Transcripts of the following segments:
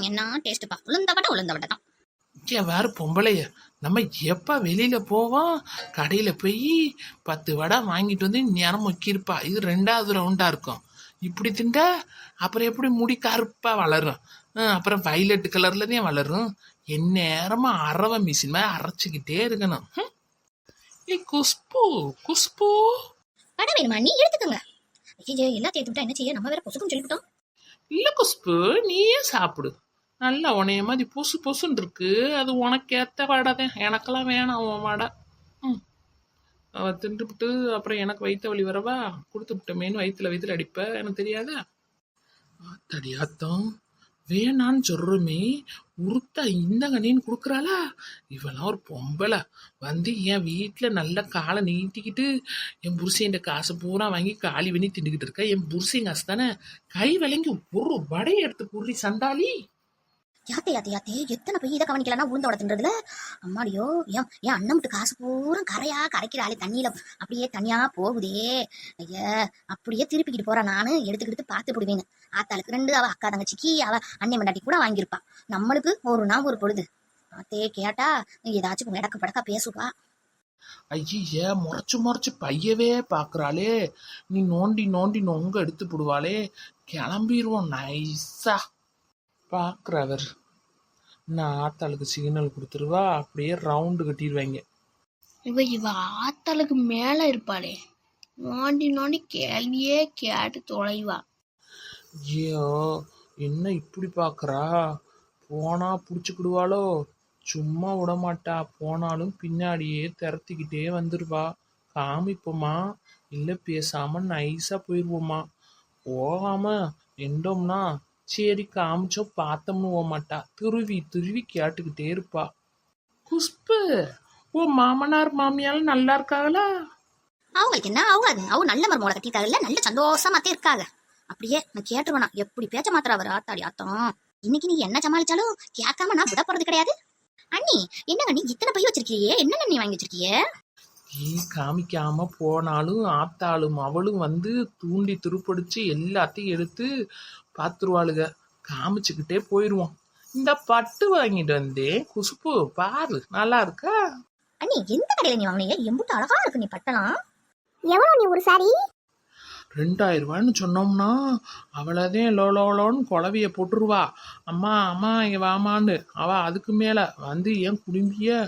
என்ன டேஸ்ட்டுப்பா, உளுந்த வடை தான். ஏன் வேற பொம்பளைய நம்ம எப்ப வெளியில போவோம், கடையில போய் 10 வடை வாங்கிட்டு வந்து நேரம் முக்கியிருப்பா. இது 2வது ரவுண்டா இருக்கும். இப்படி திண்டா அப்புறம் எப்படி முடி கருப்பா வளரும், அப்புறம் வயலட் கலர்ல தான் வளரும். எந்நேரமா அரவை மிஷின் மாதிரி அரைச்சிக்கிட்டே இருக்கணும். ஏய் குஷ்பு, குஷ்பு வடை வேணுமா? நீ எடுத்துக்கோங்க. ஐயோ, எல்லாத்தையும் எடுத்துட்டா என்ன செய்ய? நம்ம வேற பொசுக்கும் சொல்லிவிட்டோம். இல்ல குஷ்பு, நீயே சாப்பிடு. நல்லா உனைய மாதிரி பொசு பொசுன்னு இருக்கு. அது உனக்கு ஏத்த வடை தான். எனக்கெல்லாம் வேணாம் உன் வடை. அவ தின்றுபிட்டு அப்புறம் எனக்கு வயிற்று வலி வரவா, கொடுத்து விட்டமேனு வயிற்றுல அடிப்ப, எனக்கு தெரியாதா? ஆத்தாடி ஆத்தம், வேணான்னு சொல்றோமே உருத்தா இந்த கண்ணின்னு கொடுக்குறாளா? இவெல்லாம் ஒரு பொம்பளை வந்து என் வீட்டில் நல்ல காலை நீட்டிக்கிட்டு என் புருஷன் காசை பூரா வாங்கி காலி பண்ணி திண்டுக்கிட்டு இருக்கா. என் புருஷன் காசு தானே, கை விளங்கி ஒரு வடையை எடுத்து புரி சண்டாளி. யாத்தே எத்தனை போய் இதை கவனிக்கலன்னா உளுந்த வடை தின்றதுல. அம்மாடியோ, ஏன் அண்ணன் விட்டு காசு பூரா கரைக்கிற ஆளு தண்ணியில அப்படியே தனியா போகுதே. ஐயா, அப்படியே திருப்பிக்கிட்டு போறா. நானு எடுத்துக்கிட்டு பார்த்து போடுவேங்க. ஆத்தாளுக்கு 2, அவ அக்கா தங்கச்சிக்கு அவ அண்ணன் மண்டாட்டி கூட வாங்கியிருப்பா. நம்மளுக்கு ஒரு நாள் ஒரு பொழுது. ஆத்தே கேட்டா ஏதாச்சும் இடக்கு படக்கா பேசுவா. ஐய, முறைச்சு பையவே பாக்குறாளே. நீ நோண்டி நொங்க எடுத்து போடுவாளே. கிளம்பிடுவோம் நைஸா. பாக்குறவர் நான் ஆத்தாளுக்கு சிக்னல் கொடுத்துருவா, அப்படியே ரவுண்டு கட்டிடுவாங்க. இவ ஆத்தாளுக்கு மேல இருப்பாளே, நோண்டி கேள்வியே கேட்டு தொலைவா. ஐயோ, என்ன இப்படி பாக்குறா? போனா புடிச்சுக்கிடுவாளோ? சும்மா விடமாட்டா. போனாலும் பின்னாடியே திரத்திக்கிட்டே வந்துருவா. காமிப்போமா இல்ல பேசாம நைஸா போயிருவோமா? போகாம நின்றோம்னா சரி காமிச்சோம் பார்த்தோம்னு போக மாட்டா. துருவி கேட்டுக்கிட்டே இருப்பா. குஷ்பு, ஓ மாமனார் மாமியாலும் நல்லா இருக்காங்களா? அவங்களுக்கு என்ன, அவங்க நல்ல மருமகளை கட்டிட்டாங்கல்ல, நல்ல சந்தோஷமாத்தே இருக்காங்க. அப்படியே நான் கேட்டுருவேனா எப்படி பேச்ச மாத்திர அவர். ஆத்தாடி ஆத்தம், இன்னைக்கு நீ என்ன சமாளிச்சாலும் கேட்காம நான் விட போறது கிடையாது. அண்ணி, என்னங்க நீ இத்தனை பை வச்சிருக்கியே, என்ன நீ வாங்கி வச்சிருக்கியே? காமிக்காம போனாலும் ஆத்தாளும் அவளும் வந்து தூண்டி துருப்பிடிச்சு எல்லாத்தையும் எடுத்து பாத்துருவாளுக. காமிச்சுக்கிட்டே போயிருவோம். இந்த பட்டு வாங்கிட்டு வந்தேன் குஷ்பு, பாரு நல்லா இருக்கா? அண்ணி, எந்த கடையில நீ வாங்கினீங்க? எம்புட்டு அழகா இருக்கு நீ பட்டலாம். எவ்வளவு நீ ஒரு சாரி? 2000 ரூபான்னு சொன்னோம்னா அவளதே லோலோன்னு குழவிய போட்டுருவா. அம்மா இங்க வாமான்னு. அவ அதுக்கு மேல வந்து என் குடும்பிய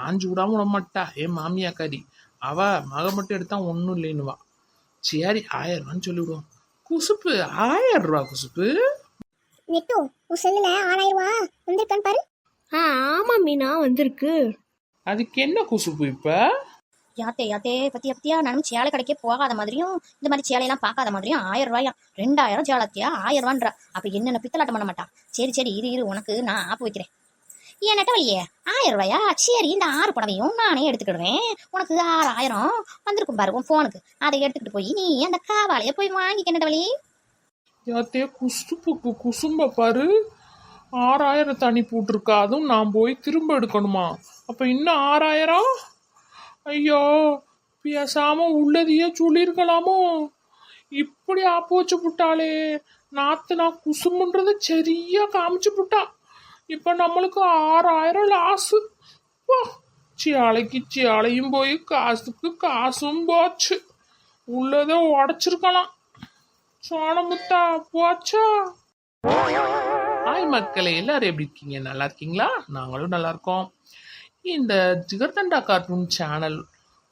ஆஞ்சு விடாம விட மாட்டா. என் மாமியாக்காரி அவ மக மட்டும் எடுத்தா ஒன்றும் இல்லைன்னுவா. சரி 1000 ரூபான்னு சொல்லிவிடுவோம். குசுப்பு 1000 ரூபா. குசுப்பு நெட்டு உன் செல்லுல 6000 ரூபாய் வந்திருக்கான்னு பாரு. ஆமா மீனா, வந்திருக்கு. அதுக்கு என்ன குசுப்பு இப்ப? யாத்தே பத்தியா நானும் சேலை கடைக்கே போகாத மாதிரியும் இந்த மாதிரி சேலையெல்லாம் பார்க்காத மாதிரியும் 1000 ரூபாயா? 2000 சேலத்தியா 1000 ரூபான்றா. அப்ப என்னென்ன பித்தலாட்டம் பண்ண மாட்டா. சரி இரு உனக்கு நான் ஆப்பு வைக்கிறேன். ஏன் நட்டவழியே, 1000 ரூபாயா? சரி, இந்த 6 புடவையும் நானே எடுத்துக்கிடுவேன். உனக்கு 6000 வந்திருக்கும் பாரு உன் போனுக்கு. அதை எடுத்துக்கிட்டு போய் நீ அந்த காவாலைய போய் வாங்கிக்க நட்டவழி. யாத்தே குசுப்புக்கு குசும்ப பாரு, 6000 தனி போட்டிருக்கா. அதுவும் நான் போய் திரும்ப எடுக்கணுமா? அப்ப இன்னும் 6000. ஐயோ, பேசாம உள்ளதையே சொல்லியிருக்கலாமோ? இப்படி ஆப்பு வச்சு புட்டாளே. நாத்து குசுமுன்றத சரியா காமிச்சு புட்டா. இப்ப நம்மளுக்கு 6000 லாஸு. சேலையும் போய் காசுக்கு காசும் போச்சு. உள்ளதை உடைச்சிருக்கலாம். சோனமுத்தா போச்சா? ஹாய் மக்களே, எல்லாரும் எப்படி இருக்கீங்க? நல்லா இருக்கீங்களா? நாங்களும் நல்லா இருக்கோம். இந்த ஜிகர்தண்டா கார்ட்டூன் சேனல்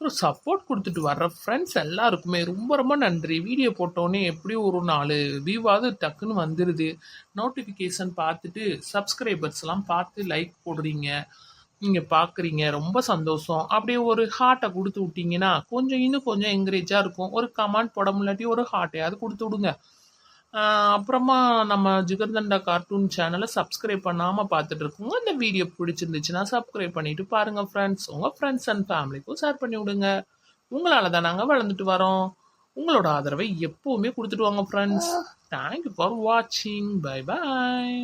ஒரு சப்போர்ட் கொடுத்துட்டு வர்ற ஃப்ரெண்ட்ஸ் எல்லாருக்குமே ரொம்ப நன்றி. வீடியோ போட்டோன்னே எப்படி ஒரு 4 வியூவாவது டக்குன்னு வந்துடுது. நோட்டிஃபிகேஷன் பார்த்துட்டு சப்ஸ்கிரைபர்ஸ்லாம் பார்த்து லைக் போடுறீங்க, நீங்கள் பார்க்குறீங்க, ரொம்ப சந்தோஷம். அப்படியே ஒரு ஹார்ட்டை கொடுத்து விட்டீங்கன்னா இன்னும் கொஞ்சம் என்கரேஜாக இருக்கும். ஒரு கமெண்ட் போட முன்னாடி ஒரு ஹார்ட்டையாவது கொடுத்து விடுங்க. அப்புறமா நம்ம ஜிகர்தண்டா கார்ட்டூன் சேனலை சப்ஸ்கிரைப் பண்ணாமல் பார்த்துட்டு இருக்கோங்க. இந்த வீடியோ பிடிச்சிருந்துச்சுன்னா சப்ஸ்கிரைப் பண்ணிட்டு பாருங்கள் ஃப்ரெண்ட்ஸ். உங்கள் ஃப்ரெண்ட்ஸ் அண்ட் ஃபேமிலிக்கும் ஷேர் பண்ணி விடுங்க. உங்களால் தான் நாங்கள் வளர்ந்துட்டு வரோம். உங்களோட ஆதரவை எப்போவுமே கொடுத்துட்டு வாங்க ஃப்ரெண்ட்ஸ். தேங்க்யூ ஃபார் வாட்சிங். Bye bye.